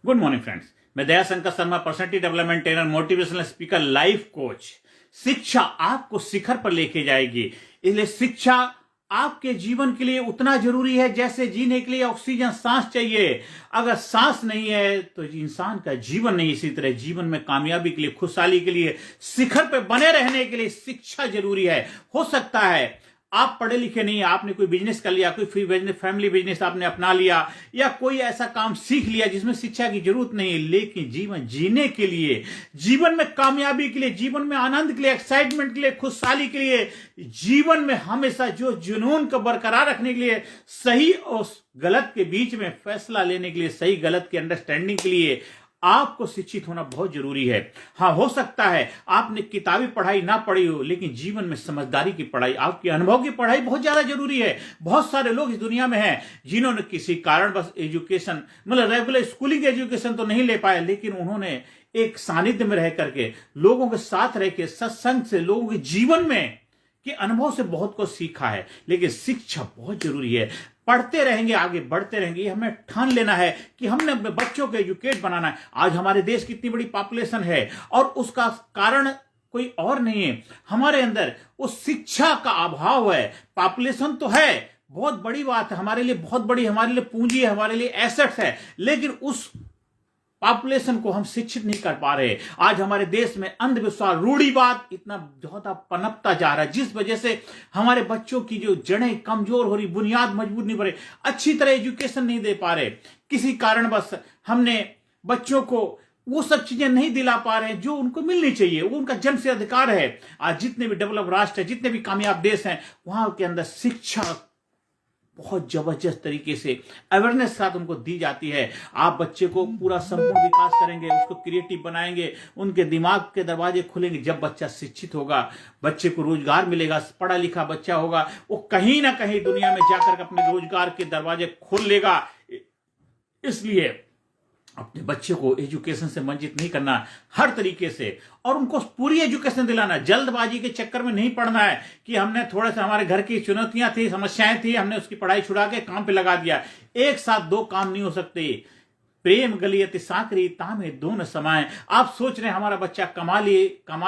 Good morning friends. मैं Daya Shankar Sharma, personality development trainer, motivational speaker, life coach. शिक्षा आपको शिखर पर लेके जाएगी, इसलिए शिक्षा आपके जीवन के लिए उतना जरूरी है जैसे जीने के लिए ऑक्सीजन, सांस चाहिए। अगर सांस नहीं है तो इंसान का जीवन नहीं। इसी तरह जीवन में कामयाबी के लिए, खुशहाली के लिए, शिखर पर बने रहने के लिए शिक्षा जरूरी है। हो सकता है आप पढ़े लिखे नहीं, आपने कोई बिजनेस कर लिया, कोई फैमिली बिजनेस आपने अपना लिया, या कोई ऐसा काम सीख लिया जिसमें शिक्षा की जरूरत नहीं है, लेकिन जीवन जीने के लिए, जीवन में कामयाबी के लिए, जीवन में आनंद के लिए, एक्साइटमेंट के लिए, खुशहाली के लिए, जीवन में हमेशा जो जुनून को बरकरार रखने के लिए, सही और गलत के बीच में फैसला लेने के लिए, सही गलत की अंडरस्टैंडिंग के लिए आपको शिक्षित होना बहुत जरूरी है। हाँ, हो सकता है आपने किताबी पढ़ाई ना पढ़ी हो, लेकिन जीवन में समझदारी की पढ़ाई, आपके अनुभव की पढ़ाई बहुत ज्यादा जरूरी है। बहुत सारे लोग इस दुनिया में हैं जिन्होंने किसी कारण बस एजुकेशन, मतलब रेगुलर स्कूलिंग एजुकेशन तो नहीं ले पाए, लेकिन उन्होंने एक सानिध्य में रह करके, लोगों के साथ रह के, सत्संग से, लोगों के जीवन में के अनुभव से बहुत कुछ सीखा है। लेकिन शिक्षा बहुत जरूरी है। पढ़ते रहेंगे, आगे बढ़ते रहेंगे। हमें ठान लेना है कि हमने अपने बच्चों को एजुकेट बनाना है। आज हमारे देश की इतनी बड़ी पॉपुलेशन है और उसका कारण कोई और नहीं है, हमारे अंदर उस शिक्षा का अभाव है। पॉपुलेशन तो है, बहुत बड़ी बात है, हमारे लिए बहुत बड़ी, हमारे लिए पूंजी है, हमारे लिए एसेट्स है, लेकिन उस पॉपुलेशन को हम शिक्षित नहीं कर पा रहे। आज हमारे देश में अंधविश्वास, रूढ़िवाद इतना ज्यादा पनपता जा रहा है, जिस वजह से हमारे बच्चों की जो जड़ें कमजोर हो रही, बुनियाद मजबूत नहीं हो रही, अच्छी तरह एजुकेशन नहीं दे पा रहे। किसी कारणवश हमने बच्चों को वो सब चीजें नहीं दिला पा रहे हैं जो उनको मिलनी चाहिए, वो उनका जन्म से अधिकार है। आज जितने भी डेवलप राष्ट्र है, जितने भी कामयाब देश हैं, वहां के अंदर शिक्षा बहुत जबरदस्त तरीके से अवेयरनेस के साथ उनको दी जाती है। आप बच्चे को पूरा संपूर्ण विकास करेंगे, उसको क्रिएटिव बनाएंगे, उनके दिमाग के दरवाजे खुलेंगे। जब बच्चा शिक्षित होगा, बच्चे को रोजगार मिलेगा, पढ़ा लिखा बच्चा होगा, वो कहीं ना कहीं दुनिया में जाकर अपने रोजगार के दरवाजे खोल लेगा। इसलिए अपने बच्चे को एजुकेशन से वंचित नहीं करना हर तरीके से, और उनको पूरी एजुकेशन दिलाना। जल्दबाजी के चक्कर में नहीं पढ़ना है कि हमने थोड़ा सा, हमारे घर की चुनौतियां थी, समस्याएं थी, हमने उसकी पढ़ाई छुड़ा के काम पे लगा दिया। एक साथ दो काम नहीं हो सकते। प्रेम गलियत साकरी तामे दोनों समाए। आप सोच रहे हैं हमारा बच्चा कमा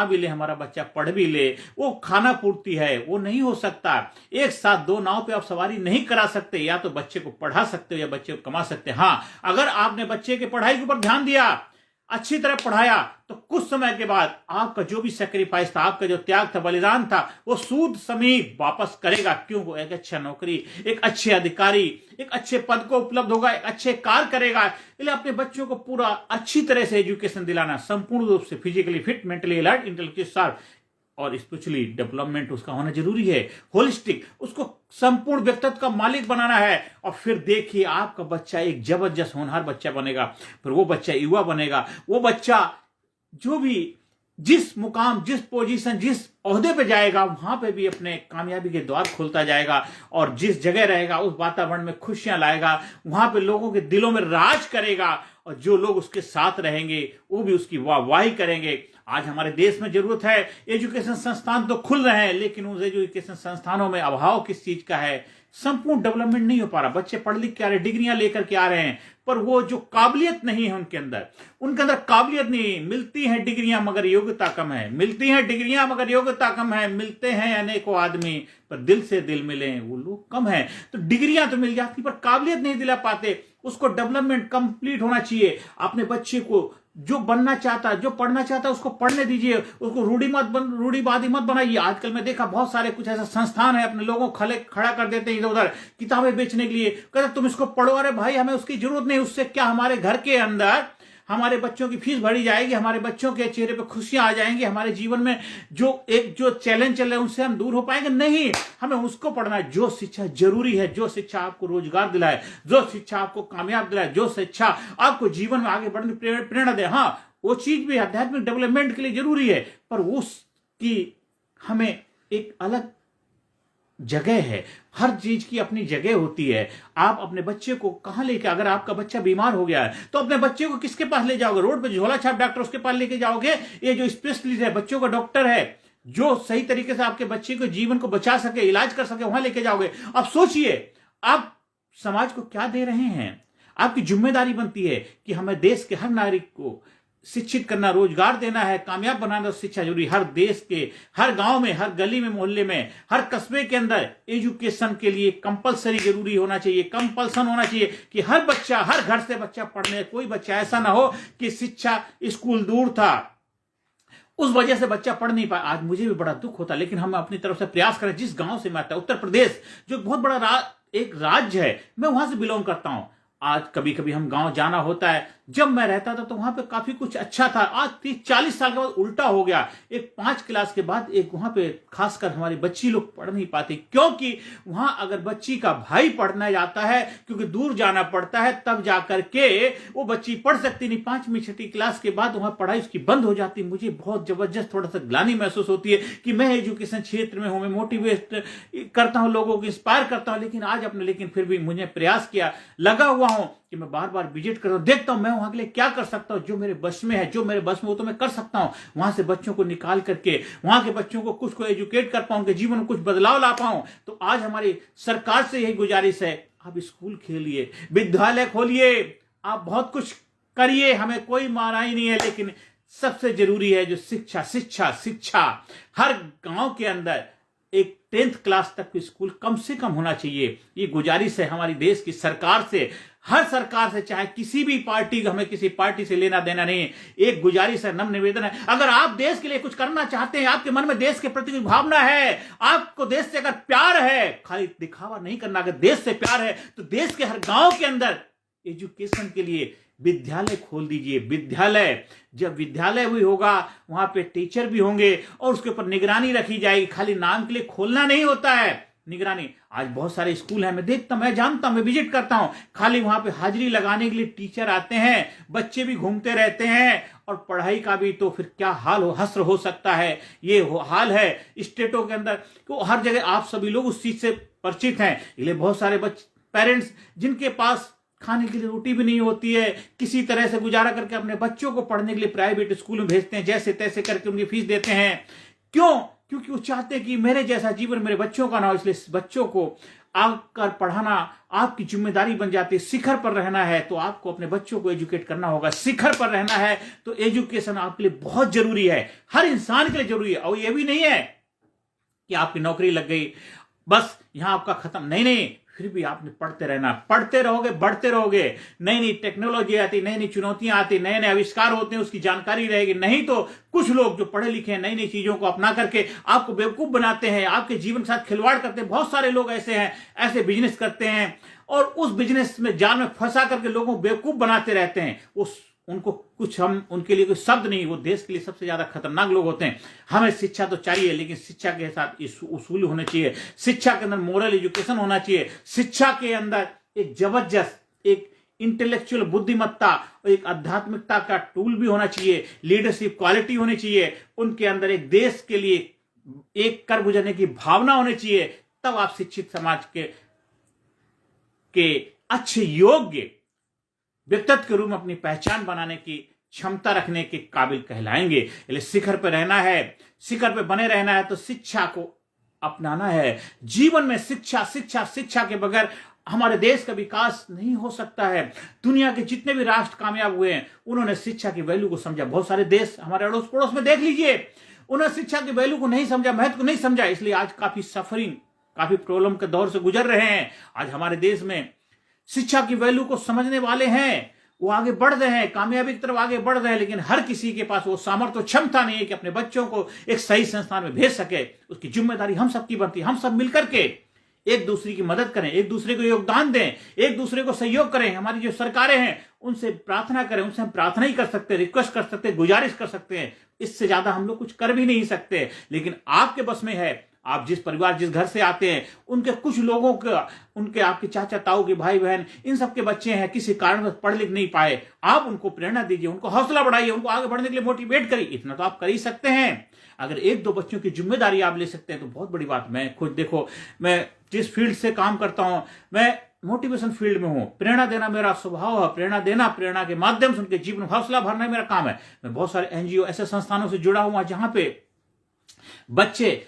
भी ले, हमारा बच्चा पढ़ भी ले, वो खाना पूर्ति है, वो नहीं हो सकता। एक साथ दो नाव पे आप सवारी नहीं करा सकते। या तो बच्चे को पढ़ा सकते हो या बच्चे को कमा सकते हैं। हाँ, अगर आपने बच्चे की पढ़ाई के ऊपर ध्यान दिया, अच्छी तरह पढ़ाया, तो कुछ समय के बाद आपका जो भी सेक्रीफाइस था, आपका जो त्याग था, बलिदान था, वो सूद समेत वापस करेगा। क्यों? वो एक अच्छा नौकरी, एक अच्छे अधिकारी, एक अच्छे पद को उपलब्ध होगा, एक अच्छे कार्य करेगा। इसलिए अपने बच्चों को पूरा अच्छी तरह से एजुकेशन दिलाना, संपूर्ण रूप से physically fit, mentally alert, intellectually sharp और स्पिरिचुअली डेवलपमेंट उसका होना जरूरी है। होलिस्टिक, उसको संपूर्ण व्यक्तित्व का मालिक बनाना है। और फिर देखिए आपका बच्चा एक जबरदस्त होनहार बच्चा बनेगा। फिर वो बच्चा युवा बनेगा। वो बच्चा जो भी जिस मुकाम, जिस पोजीशन, जिस ओहदे पे जाएगा, वहां पे भी अपने कामयाबी के द्वार खोलता जाएगा। और जिस जगह रहेगा उस वातावरण में खुशियां लाएगा, वहां पे लोगों के दिलों में राज करेगा। और जो लोग उसके साथ रहेंगे वो भी उसकी वाहवाही करेंगे। आज हमारे देश में जरूरत है, एजुकेशन संस्थान तो खुल रहे हैं, लेकिन उस एजुकेशन संस्थानों में अभाव किस चीज का है? संपूर्ण डेवलपमेंट नहीं हो पा रहा। बच्चे पढ़ लिख के आ रहे, डिग्रियां लेकर के आ रहे हैं, पर वो जो काबिलियत नहीं है उनके अंदर काबिलियत नहीं। मिलती हैं डिग्रियां मगर योग्यता कम है, मिलती हैं डिग्रियां मगर योग्यता कम है, मिलते हैं अनेकों आदमी पर दिल से दिल मिले वो लोग कम है। तो डिग्रियां तो मिल जाती पर काबिलियत नहीं दिला पाते। उसको डेवलपमेंट कंप्लीट होना चाहिए। अपने बच्चे को जो बनना चाहता है, जो पढ़ना चाहता है, उसको पढ़ने दीजिए। उसको रूढ़िवादी मत बनाइए। आजकल मैं देखा बहुत सारे कुछ ऐसे संस्थान है, अपने लोगों को खड़ा कर देते हैं इधर उधर किताबें बेचने के लिए। कहते तुम इसको पढ़ो। अरे भाई, हमें उसकी जरूरत नहीं। उससे क्या हमारे घर के अंदर हमारे बच्चों की फीस भरी जाएगी, हमारे बच्चों के चेहरे पे खुशियां आ जाएंगी, हमारे जीवन में जो चैलेंज चल रहे हैं उनसे हम दूर हो पाएंगे? नहीं, हमें उसको पढ़ना है जो शिक्षा जरूरी है, जो शिक्षा आपको रोजगार दिलाए, जो शिक्षा आपको कामयाब दिलाए, जो शिक्षा आपको जीवन में आगे बढ़ने की प्रेरणा दे। हाँ, वो चीज भी आध्यात्मिक डेवलपमेंट के लिए जरूरी है, पर उसकी हमें एक अलग जगह है। हर चीज की अपनी जगह होती है। आप अपने बच्चे को कहां लेके, अगर आपका बच्चा बीमार हो गया है तो अपने बच्चे को किसके पास ले जाओगे? रोड पे झोला छाप डॉक्टर उसके पास लेके जाओगे? ये जो स्पेशलिस्ट है, बच्चों का डॉक्टर है, जो सही तरीके से आपके बच्चे को जीवन को बचा सके, इलाज कर सके, वहां लेके जाओगे? अब सोचिए आप समाज को क्या दे रहे हैं। आपकी जिम्मेदारी बनती है कि हमें देश के हर नागरिक को शिक्षित करना, रोजगार देना है, कामयाब बनाना। शिक्षा जरूरी, हर देश के हर गांव में, हर गली में, मोहल्ले में, हर कस्बे के अंदर एजुकेशन के लिए कंपलसरी जरूरी होना चाहिए, कंपल्सन होना चाहिए कि हर बच्चा, हर घर से बच्चा पढ़ने, कोई बच्चा ऐसा ना हो कि शिक्षा स्कूल दूर था, उस वजह से बच्चा पढ़ नहीं पाया। आज मुझे भी बड़ा दुख होता, लेकिन हम अपनी तरफ से प्रयास करें। जिस गांव से मैं आता हूं, उत्तर प्रदेश, जो बहुत बड़ा एक राज्य है, मैं वहां से बिलोंग करता हूं। आज कभी कभी हम गांव जाना होता है। जब मैं रहता था तो वहां पे काफी कुछ अच्छा था। आज 30-40 साल के बाद उल्टा हो गया। एक 5 क्लास के बाद एक वहां पे खासकर हमारी बच्ची लोग पढ़ नहीं पाती, क्योंकि वहां अगर बच्ची का भाई पढ़ना जाता है, क्योंकि दूर जाना पड़ता है, तब जाकर के वो बच्ची पढ़ सकती नहीं। 5वीं-6वीं क्लास के बाद वहां पढ़ाई उसकी बंद हो जाती। मुझे बहुत जबरदस्त थोड़ा सा ग्लानि महसूस होती है कि मैं एजुकेशन क्षेत्र में हूं, मैं मोटिवेट करता हूं, लोगों को इंस्पायर करता हूं, लेकिन फिर भी मुझे प्रयास किया, लगा हुआ हूं कि मैं बार बार विजिट करता हूं, देखता हूं मैं वहां के लिए क्या कर सकता हूं। जो मेरे बस में है, जो मेरे बस में, वो तो मैं कर सकता हूं। वहां से बच्चों को निकाल करके वहां के बच्चों को कुछ को एजुकेट कर पाऊं, उनके जीवन में कुछ बदलाव ला पाऊं। तो आज हमारी सरकार से यही गुजारिश है, आप स्कूल खोलिए, विद्यालय खोलिए, आप बहुत कुछ करिए, हमें कोई मनाही नहीं है, लेकिन सबसे जरूरी है जो शिक्षा, शिक्षा, शिक्षा। हर गांव के अंदर एक 10th क्लास तक स्कूल कम से कम होना चाहिए। ये गुजारिश है हमारी देश की सरकार से, हर सरकार से, चाहे किसी भी पार्टी, हमें किसी पार्टी से लेना देना नहीं। एक गुजारिश है, नम्र निवेदन है, अगर आप देश के लिए कुछ करना चाहते हैं, आपके मन में देश के प्रति भावना है, आपको देश से अगर प्यार है, खाली दिखावा नहीं करना, अगर देश से प्यार है तो देश के हर गांव के अंदर एजुकेशन के लिए विद्यालय खोल दीजिए। विद्यालय, जब विद्यालय भी होगा वहां पे टीचर भी होंगे और उसके ऊपर निगरानी रखी जाएगी। खाली नाम के लिए खोलना नहीं होता है निगरानी। आज बहुत सारे स्कूल हैं, मैं देखता हूं, मैं जानता हूं, मैं विजिट करता हूं, खाली वहां पे हाजिरी लगाने के लिए टीचर आते हैं, बच्चे भी घूमते रहते हैं, और पढ़ाई का भी तो फिर क्या हाल हो, हस्र हो सकता है। ये हाल है स्टेटों के अंदर, तो हर जगह आप सभी लोग उस चीज से परिचित हैं। इसलिए बहुत सारे पेरेंट्स जिनके पास खाने के लिए रोटी भी नहीं होती है, किसी तरह से गुजारा करके अपने बच्चों को पढ़ने के लिए प्राइवेट स्कूल में भेजते हैं, जैसे तैसे करके उनकी फीस देते हैं। क्यों? क्योंकि वो चाहते हैं कि मेरे जैसा जीवन मेरे बच्चों का ना हो। इसलिए बच्चों को आकर पढ़ाना आपकी जिम्मेदारी बन जाती है। शिखर पर रहना है तो आपको अपने बच्चों को एजुकेट करना होगा। शिखर पर रहना है तो एजुकेशन आपके लिए बहुत जरूरी है, हर इंसान के लिए जरूरी है। और ये भी नहीं है कि आपकी नौकरी लग गई बस यहां आपका खत्म, नहीं नहीं, फिर भी आपने पढ़ते रहना, पढ़ते रहोगे, बढ़ते रहोगे। नई नई टेक्नोलॉजी आती, नई नई चुनौतियां आती, नए नए आविष्कार होते हैं, उसकी जानकारी रहेगी। नहीं तो कुछ लोग जो पढ़े लिखे हैं, नई नई चीजों को अपना करके आपको बेवकूफ बनाते हैं, आपके जीवन के साथ खिलवाड़ करते हैं। बहुत सारे लोग ऐसे हैं, ऐसे बिजनेस करते हैं और उस बिजनेस में जाल में फंसा करके लोगों को बेवकूफ बनाते रहते हैं। उनको कुछ, हम उनके लिए कोई शब्द नहीं, वो देश के लिए सबसे ज्यादा खतरनाक लोग होते हैं। हमें शिक्षा तो चाहिए, लेकिन शिक्षा के साथ उसूल होने चाहिए, शिक्षा के अंदर मोरल एजुकेशन होना चाहिए, शिक्षा के अंदर एक जबरदस्त एक इंटेलेक्चुअल बुद्धिमत्ता और एक आध्यात्मिकता का टूल भी होना चाहिए, लीडरशिप क्वालिटी होनी चाहिए, उनके अंदर एक देश के लिए एक कर गुजरने की भावना होनी चाहिए। तब आप शिक्षित समाज के अच्छे योग्य व्यक्तित्व के रूप में अपनी पहचान बनाने की क्षमता रखने के काबिल कहलाएंगे। इसलिए शिखर पर रहना है, शिखर पर बने रहना है तो शिक्षा को अपनाना है। जीवन में शिक्षा, शिक्षा, शिक्षा के बगैर हमारे देश का विकास नहीं हो सकता है। दुनिया के जितने भी राष्ट्र कामयाब हुए हैं, उन्होंने शिक्षा की वैल्यू को समझा। बहुत सारे देश हमारे अड़ोस पड़ोस में देख लीजिए, उन्होंने शिक्षा की वैल्यू को नहीं समझा, महत्व को नहीं समझा। इसलिए आज काफी सफरिंग, काफी प्रॉब्लम के दौर से गुजर रहे हैं। आज हमारे देश में शिक्षा की वैल्यू को समझने वाले हैं, वो आगे बढ़ रहे हैं, कामयाबी की तरफ आगे बढ़ रहे हैं, लेकिन हर किसी के पास वो सामर्थ्य, क्षमता नहीं है कि अपने बच्चों को एक सही संस्थान में भेज सके। उसकी जिम्मेदारी हम सबकी बनती है। हम सब मिलकर के एक दूसरे की मदद करें, एक दूसरे को योगदान दें, एक दूसरे को सहयोग करें। हमारी जो सरकारें हैं उनसे प्रार्थना करें, उनसे हम प्रार्थना ही कर सकते हैं, रिक्वेस्ट कर सकते हैं, गुजारिश कर सकते हैं। इससे ज्यादा हम लोग कुछ कर भी नहीं सकते। लेकिन आपके बस में है, आप जिस परिवार, जिस घर से आते हैं, उनके कुछ लोगों का, उनके आपके चाचा ताऊ के भाई बहन, इन सबके बच्चे हैं, किसी कारण से पढ़ लिख नहीं पाए, आप उनको प्रेरणा दीजिए, उनको हौसला बढ़ाइए, उनको आगे बढ़ने के लिए मोटिवेट करिए। इतना तो आप कर ही सकते हैं। अगर 1-2 बच्चों की जिम्मेदारी आप ले सकते हैं तो बहुत बड़ी बात। मैं खुद देखो, मैं जिस फील्ड से काम करता हूं, मैं मोटिवेशन फील्ड में हूं। प्रेरणा देना मेरा स्वभाव है, प्रेरणा देना, प्रेरणा के माध्यम से उनके जीवन में हौसला भरना मेरा काम है। मैं बहुत सारे NGO ऐसे संस्थानों से जुड़ा हुआ जहां पे बच्चे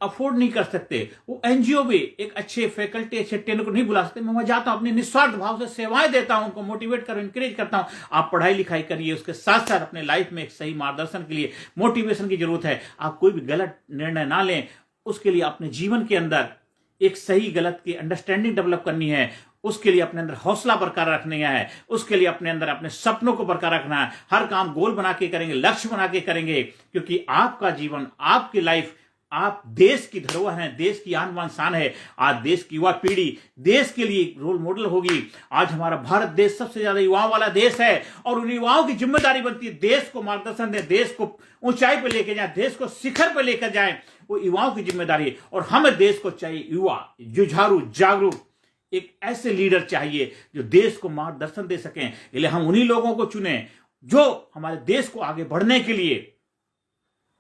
अफोर्ड नहीं कर सकते, वो एनजीओ भी एक अच्छे फैकल्टी, अच्छे ट्रेनर को नहीं बुला सकते। मैं वहां जाता हूं, अपने निस्वार्थ भाव से सेवाएं देता हूं, उनको मोटिवेट कर इंकरेज करता हूं। आप पढ़ाई लिखाई करिए, उसके साथ साथ अपने लाइफ में एक सही मार्गदर्शन के लिए मोटिवेशन की जरूरत है। आप कोई भी गलत निर्णय ना लें, उसके लिए अपने जीवन के अंदर एक सही गलत की अंडरस्टैंडिंग डेवलप करनी है, उसके लिए अपने अंदर हौसला बरकरार रखनी है, उसके लिए अपने अंदर अपने सपनों को बरकरार रखना है। हर काम गोल बना के करेंगे, लक्ष्य बना के करेंगे, क्योंकि आपका जीवन, आपकी लाइफ, आप देश की धरोहर हैं, देश की आन बान शान है। आज देश की युवा पीढ़ी देश के लिए रोल मॉडल होगी। आज हमारा भारत देश सबसे ज्यादा युवाओं वाला देश है, और उन युवाओं की जिम्मेदारी बनती है देश को मार्गदर्शन दें, देश को ऊंचाई पर लेकर जाए, देश को शिखर पर लेकर जाए। वो युवाओं की जिम्मेदारी है, और हमें देश को चाहिए युवा, जुझारू, जागरूक, एक ऐसे लीडर चाहिए जो देश को मार्गदर्शन दे सकें। इसलिए हम उन्हीं लोगों को चुने जो हमारे देश को आगे बढ़ने के लिए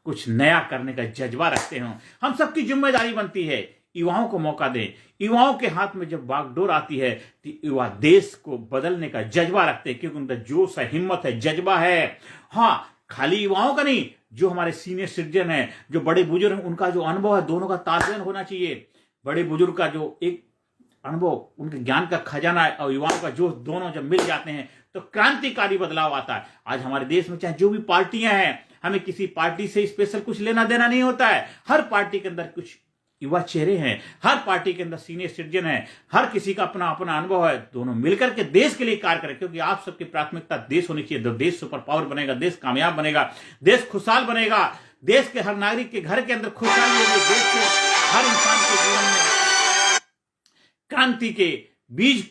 कुछ नया करने का जज्बा रखते हो। हम सबकी जिम्मेदारी बनती है युवाओं को मौका दें। युवाओं के हाथ में जब बागडोर आती है तो युवा देश को बदलने का जज्बा रखते हैं, क्योंकि उनका जोश है, हिम्मत है, जज्बा है। हाँ, खाली युवाओं का नहीं, जो हमारे सीनियर सिटीजन है, जो बड़े बुजुर्ग हैं, उनका जो अनुभव है, दोनों का तालमेल होना चाहिए। बड़े बुजुर्ग का जो एक अनुभव, उनके ज्ञान का खजाना है, और युवाओं का जोश, दोनों जब मिल जाते हैं तो क्रांतिकारी बदलाव आता है। आज हमारे देश में चाहे जो भी पार्टियां हैं, हमें किसी पार्टी से स्पेशल कुछ लेना देना नहीं होता है। हर पार्टी के अंदर कुछ युवा चेहरे हैं, हर पार्टी के अंदर सीनियर सिटीजन है, हर किसी का अपना अपना अनुभव है। दोनों मिलकर के देश के लिए कार्य करें, क्योंकि आप सबकी प्राथमिकता देश होनी चाहिए। तो देश सुपर पावर बनेगा, देश कामयाब बनेगा, देश खुशहाल बनेगा, देश के हर नागरिक के घर के अंदर खुशहाली होगी, देश के हर इंसान के जीवन में क्रांति के बीज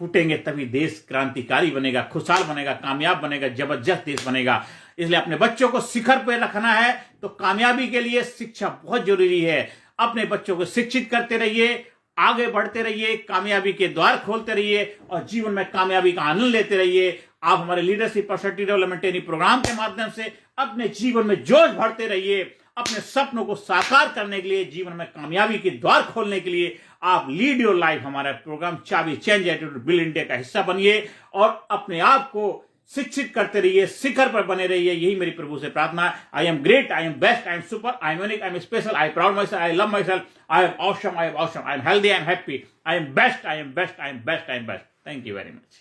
फूटेंगे, तभी देश क्रांतिकारी बनेगा, खुशहाल बनेगा, कामयाब बनेगा, जबरदस्त देश बनेगा। इसलिए अपने बच्चों को शिखर पर रखना है तो कामयाबी के लिए शिक्षा बहुत जरूरी है। अपने बच्चों को शिक्षित करते रहिए, आगे बढ़ते रहिए, कामयाबी के द्वार खोलते रहिए, और जीवन में कामयाबी का आनंद लेते रहिए। आप हमारे leadership personality development training program के माध्यम से अपने जीवन में जोश भरते रहिए। अपने सपनों को साकार करने के लिए, जीवन में कामयाबी के द्वार खोलने के लिए आप लीड योर लाइफ, हमारा प्रोग्राम चाबी चेंज एटीट्यूड बिल्ड इंडिया का हिस्सा बनिए, और अपने आप को शिक्षित करते रहिए, शिखर पर बने रहिए। यही मेरी प्रभु से प्रार्थना है। I am great, I am best, I am super, I am unique, I am special, I proud my self, I love my self, I am awesome, I am awesome, I am healthy, I am happy, I am best, I am best, I am best, I am best. Thank you very much.